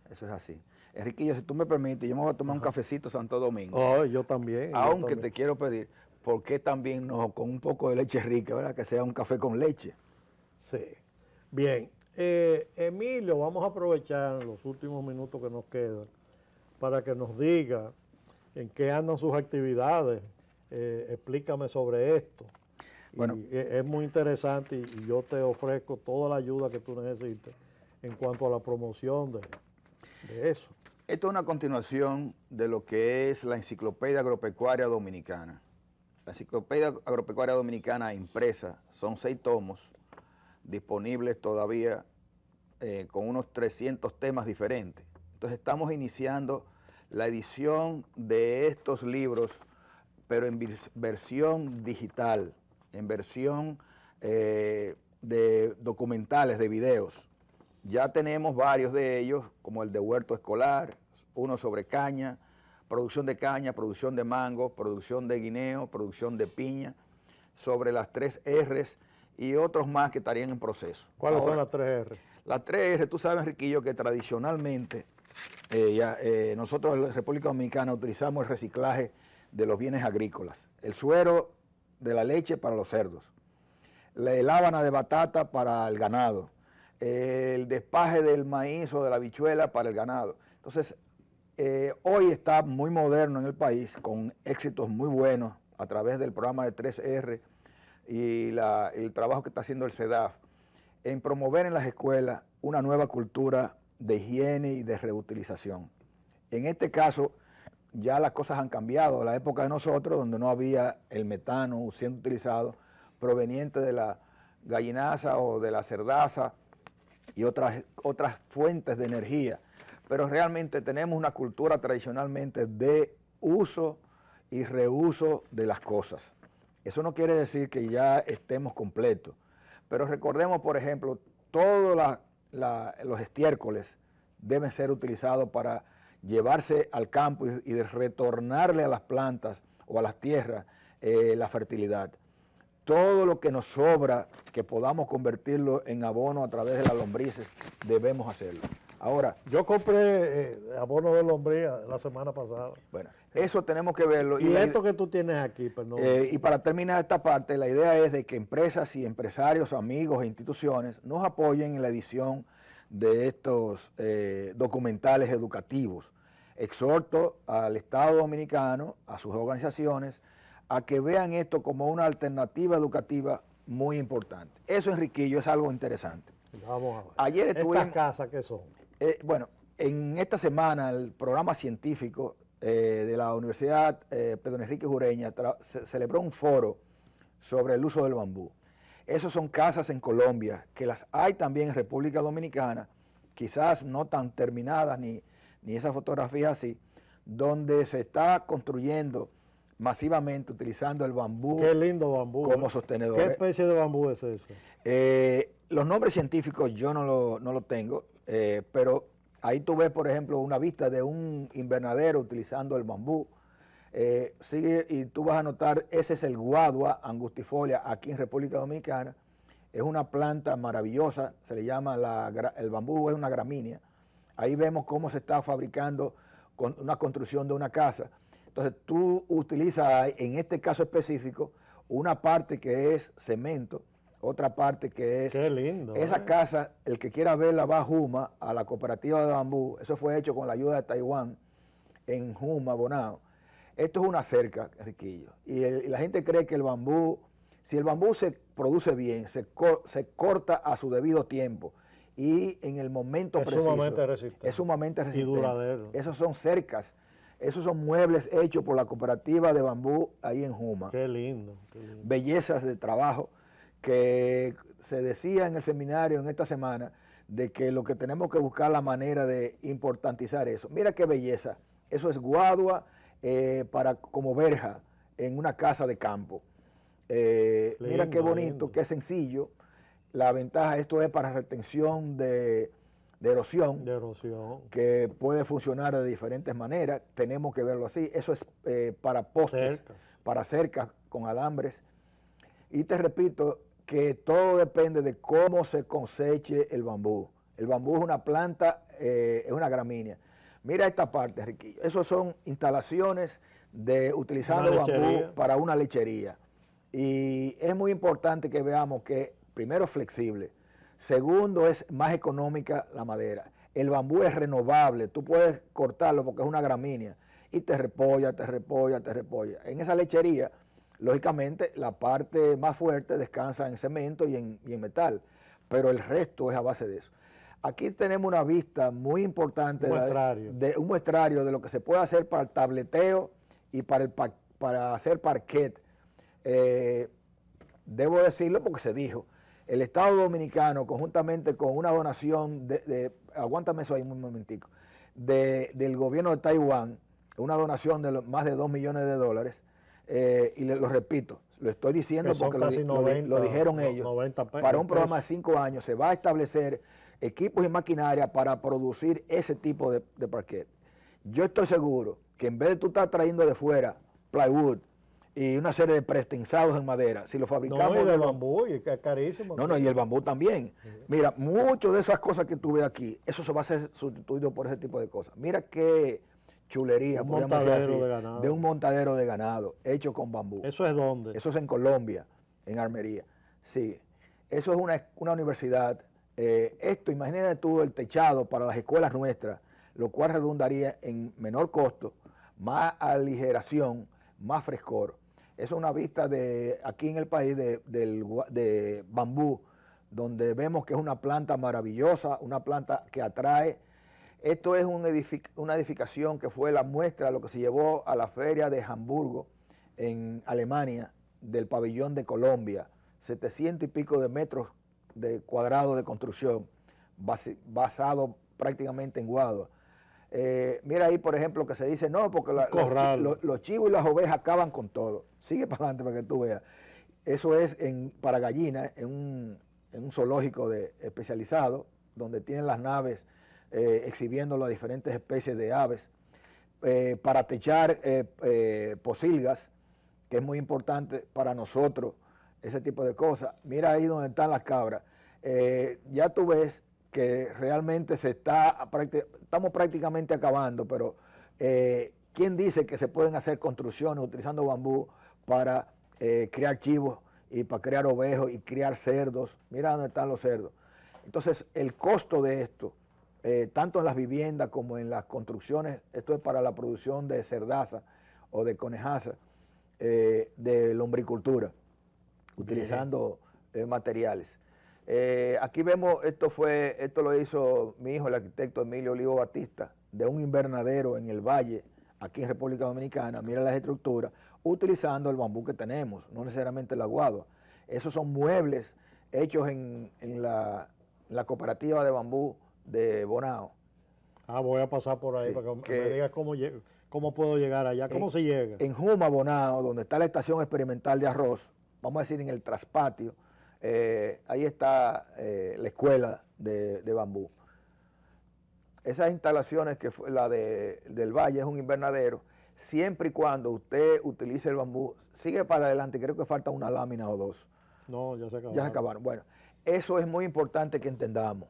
Eso es así. Enriquillo, si tú me permites, yo me voy a tomar un cafecito Santo Domingo. Oh, yo también. Aunque te quiero pedir, ¿por qué también no con un poco de leche rica, verdad? Que sea un café con leche. Sí. Bien. Emilio, vamos a aprovechar los últimos minutos que nos quedan para que nos diga en qué andan sus actividades. Explícame sobre esto. Bueno, es muy interesante y yo te ofrezco toda la ayuda que tú necesites en cuanto a la promoción de eso. Esto es una continuación de lo que es la Enciclopedia Agropecuaria Dominicana. La Enciclopedia Agropecuaria Dominicana impresa, son 6 tomos, disponibles todavía con unos 300 temas diferentes. Entonces estamos iniciando la edición de estos libros, pero en versión digital, en versión de documentales, de videos. Ya tenemos varios de ellos, como el de huerto escolar, uno sobre caña, producción de mango, producción de guineo, producción de piña, sobre las 3 R's y otros más que estarían en proceso. ¿Cuáles son las 3 R? Las 3 R, tú sabes, Enriquillo, que tradicionalmente nosotros en la República Dominicana utilizamos el reciclaje de los bienes agrícolas. El suero de la leche para los cerdos, la lábana de batata para el ganado, el despaje del maíz o de la habichuela para el ganado. Entonces, hoy está muy moderno en el país, con éxitos muy buenos a través del programa de 3R y el trabajo que está haciendo el CEDAF, en promover en las escuelas una nueva cultura de higiene y de reutilización. En este caso, ya las cosas han cambiado. En la época de nosotros, donde no había el metano siendo utilizado, proveniente de la gallinaza o de la cerdaza y otras fuentes de energía. Pero realmente tenemos una cultura tradicionalmente de uso y reuso de las cosas. Eso no quiere decir que ya estemos completos. Pero recordemos, por ejemplo, todos los estiércoles deben ser utilizados para llevarse al campo y de retornarle a las plantas o a las tierras la fertilidad. Todo lo que nos sobra, que podamos convertirlo en abono a través de las lombrices, debemos hacerlo. Ahora, yo compré abono de lombriz la semana pasada. Bueno, eso tenemos que verlo. Y esto que tú tienes aquí, perdón. Y para terminar esta parte, la idea es de que empresas y empresarios, amigos e instituciones nos apoyen en la edición de estos documentales educativos. Exhorto al Estado Dominicano, a sus organizaciones, a que vean esto como una alternativa educativa muy importante. Eso, Enriquillo, es algo interesante. Vamos a ver. Ayer estuvimos, ¿Estas casas qué son? Bueno, en esta semana el programa científico de la Universidad Pedro Enrique Ureña celebró un foro sobre el uso del bambú. Esas son casas en Colombia, que las hay también en República Dominicana, quizás no tan terminadas ni esas fotografías así, donde se está construyendo masivamente utilizando el bambú. Qué lindo bambú como sostenedor. ¿Qué especie de bambú es ese? Los nombres científicos yo no lo tengo, pero ahí tú ves, por ejemplo, una vista de un invernadero utilizando el bambú. Sigue y tú vas a notar, ese es el guadua angustifolia aquí en República Dominicana. Es una planta maravillosa, se le llama el bambú, es una gramínea. Ahí vemos cómo se está fabricando con una construcción de una casa. Entonces tú utilizas en este caso específico una parte que es cemento, otra parte que es... Qué lindo. Esa casa, el que quiera verla va a Juma, a la cooperativa de bambú. Eso fue hecho con la ayuda de Taiwán en Juma, Bonao. Esto es una cerca, Riquillo. Y la gente cree que el bambú, si el bambú se produce bien, se corta a su debido tiempo y en el momento preciso. Sumamente resistente. Es sumamente resistente. Y duradero. Esos son cercas. Esos son muebles hechos por la cooperativa de bambú ahí en Juma. Qué lindo, qué lindo. Bellezas de trabajo que se decía en el seminario en esta semana de que lo que tenemos que buscar la manera de importantizar eso. Mira qué belleza, eso es guadua como verja en una casa de campo. Mira qué bonito, qué sencillo. La ventaja, esto es para retención de erosión, que puede funcionar de diferentes maneras, tenemos que verlo así. Eso es para postes, para cercas con alambres. Y te repito que todo depende de cómo se coseche el bambú. El bambú es una planta, es una gramínea. Mira esta parte, Riquillo. Esos son instalaciones utilizando bambú para una lechería. Y es muy importante que veamos que, primero, es flexible. Segundo, es más económica la madera. El bambú es renovable, tú puedes cortarlo porque es una gramínea y te repolla. En esa lechería, lógicamente, la parte más fuerte descansa en cemento y en metal, pero el resto es a base de eso. Aquí tenemos una vista muy importante de un muestrario de lo que se puede hacer para el tableteo y para hacer parquet. Debo decirlo porque se dijo. El Estado Dominicano, conjuntamente con una donación aguántame eso ahí un momentico, del gobierno de Taiwán, una donación de más de $2 millones, y lo repito, lo estoy diciendo porque lo dijeron ellos, para un programa de 5 años se va a establecer equipos y maquinaria para producir ese tipo de parquet. Yo estoy seguro que en vez de tú estar trayendo de fuera plywood, y una serie de prestensados en madera, si lo fabricamos... No, y de bambú, y que es carísimo. No, y el bambú también. Mira, muchas de esas cosas que tú ves aquí, eso se va a ser sustituido por ese tipo de cosas. Mira qué chulería, podríamos decir así, de un montadero de ganado hecho con bambú. ¿Eso es dónde? Eso es en Colombia, en Armería. Sí, eso es una universidad. Esto, imagínate tú el techado para las escuelas nuestras, lo cual redundaría en menor costo, más aligeración, más frescor. Eso es una vista de aquí en el país de bambú, donde vemos que es una planta maravillosa, una planta que atrae. Esto es una edificación que fue la muestra de lo que se llevó a la feria de Hamburgo en Alemania, del pabellón de Colombia, 700 y pico de metros cuadrados de construcción, basado prácticamente en guadua. Mira ahí, por ejemplo, que se dice, no, porque los chivos y las ovejas acaban con todo. Sigue para adelante para que tú veas. Eso es para gallinas, en un zoológico especializado, donde tienen las naves exhibiendo las diferentes especies de aves. Para techar pocilgas, que es muy importante para nosotros, ese tipo de cosas. Mira ahí donde están las cabras. Ya tú ves que realmente estamos prácticamente acabando, pero ¿quién dice que se pueden hacer construcciones utilizando bambú para criar chivos y para criar ovejos y criar cerdos? Mira dónde están los cerdos. Entonces, el costo de esto, tanto en las viviendas como en las construcciones, esto es para la producción de cerdaza o de conejaza, de lombricultura, utilizando materiales. Aquí vemos, esto lo hizo mi hijo, el arquitecto Emilio Olivo Batista, de un invernadero en el Valle, aquí en República Dominicana. Mira las estructuras, utilizando el bambú que tenemos, no necesariamente la guadua. Esos son muebles hechos en la cooperativa de bambú de Bonao. Voy a pasar por ahí para que me digas cómo puedo llegar allá, cómo se llega. En Juma, Bonao, donde está la estación experimental de arroz, vamos a decir en el traspatio, ahí está la escuela de bambú. Esas instalaciones, que fue la del Valle, es un invernadero, siempre y cuando usted utilice el bambú, sigue para adelante, creo que falta una lámina o dos. No, ya se acabaron. Ya se acabaron. Bueno, eso es muy importante que entendamos.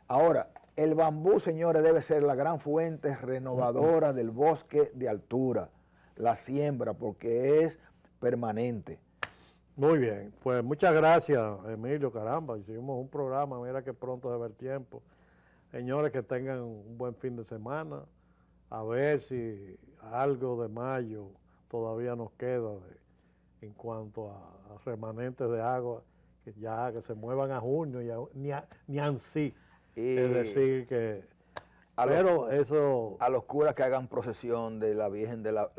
Ahora, el bambú, señores, debe ser la gran fuente renovadora del bosque de altura, la siembra, porque es permanente. Muy bien, pues muchas gracias, Emilio, caramba, hicimos un programa, mira que pronto se ve el tiempo. Señores, que tengan un buen fin de semana, a ver si algo de mayo todavía nos queda en cuanto a remanentes de agua, que se muevan a junio, ni ansí, es decir que... A los curas que hagan procesión de la Virgen de la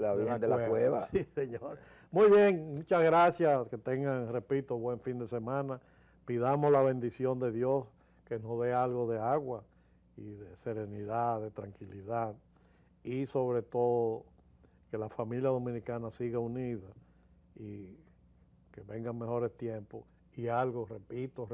Cueva. Sí, señor. Muy bien, muchas gracias, que tengan, repito, buen fin de semana. Pidamos la bendición de Dios que nos dé algo de agua y de serenidad, de tranquilidad, y sobre todo que la familia dominicana siga unida y que vengan mejores tiempos y algo, repito,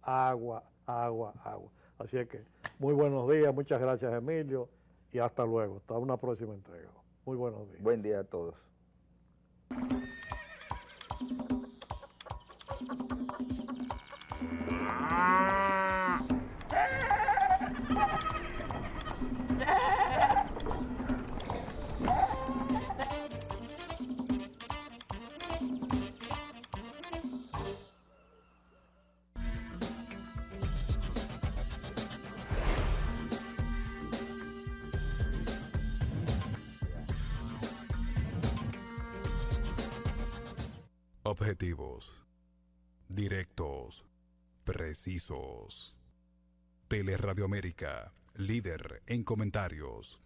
agua, agua, agua. Así es que muy buenos días, muchas gracias Emilio y hasta luego, hasta una próxima entrega. Muy buenos días. Buen día a todos. Objetivos, directos, precisos. Teleradio América, líder en comentarios.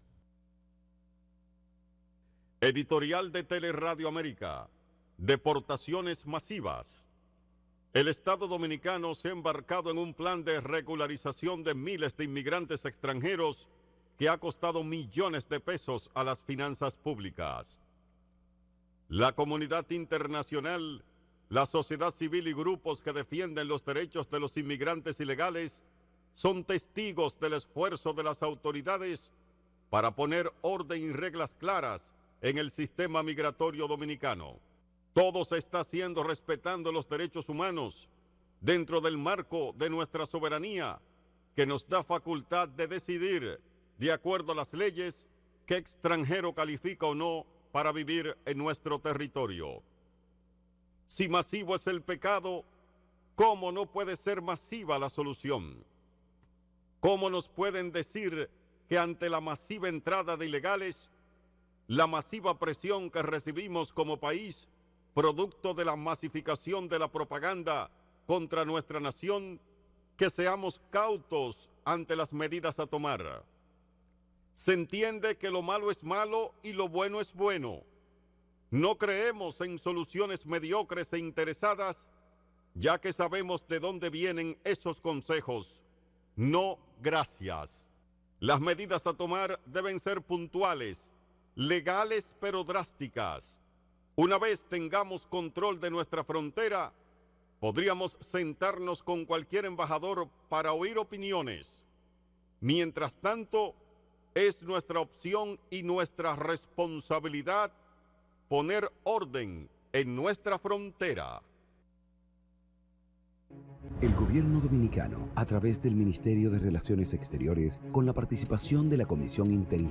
Editorial de Teleradio América. Deportaciones masivas. El Estado Dominicano se ha embarcado en un plan de regularización de miles de inmigrantes extranjeros que ha costado millones de pesos a las finanzas públicas. La comunidad internacional, la sociedad civil y grupos que defienden los derechos de los inmigrantes ilegales son testigos del esfuerzo de las autoridades para poner orden y reglas claras en el sistema migratorio dominicano. Todo se está haciendo respetando los derechos humanos dentro del marco de nuestra soberanía, que nos da facultad de decidir, de acuerdo a las leyes, qué extranjero califica o no para vivir en nuestro territorio. Si masivo es el pecado, ¿cómo no puede ser masiva la solución? ¿Cómo nos pueden decir que ante la masiva entrada de ilegales, la masiva presión que recibimos como país, producto de la masificación de la propaganda contra nuestra nación, que seamos cautos ante las medidas a tomar? Se entiende que lo malo es malo y lo bueno es bueno. No creemos en soluciones mediocres e interesadas, ya que sabemos de dónde vienen esos consejos. No, gracias. Las medidas a tomar deben ser puntuales, legales pero drásticas. Una vez tengamos control de nuestra frontera, podríamos sentarnos con cualquier embajador para oír opiniones. Mientras tanto, es nuestra opción y nuestra responsabilidad poner orden en nuestra frontera. El gobierno dominicano, a través del Ministerio de Relaciones Exteriores, con la participación de la Comisión Interinstitucional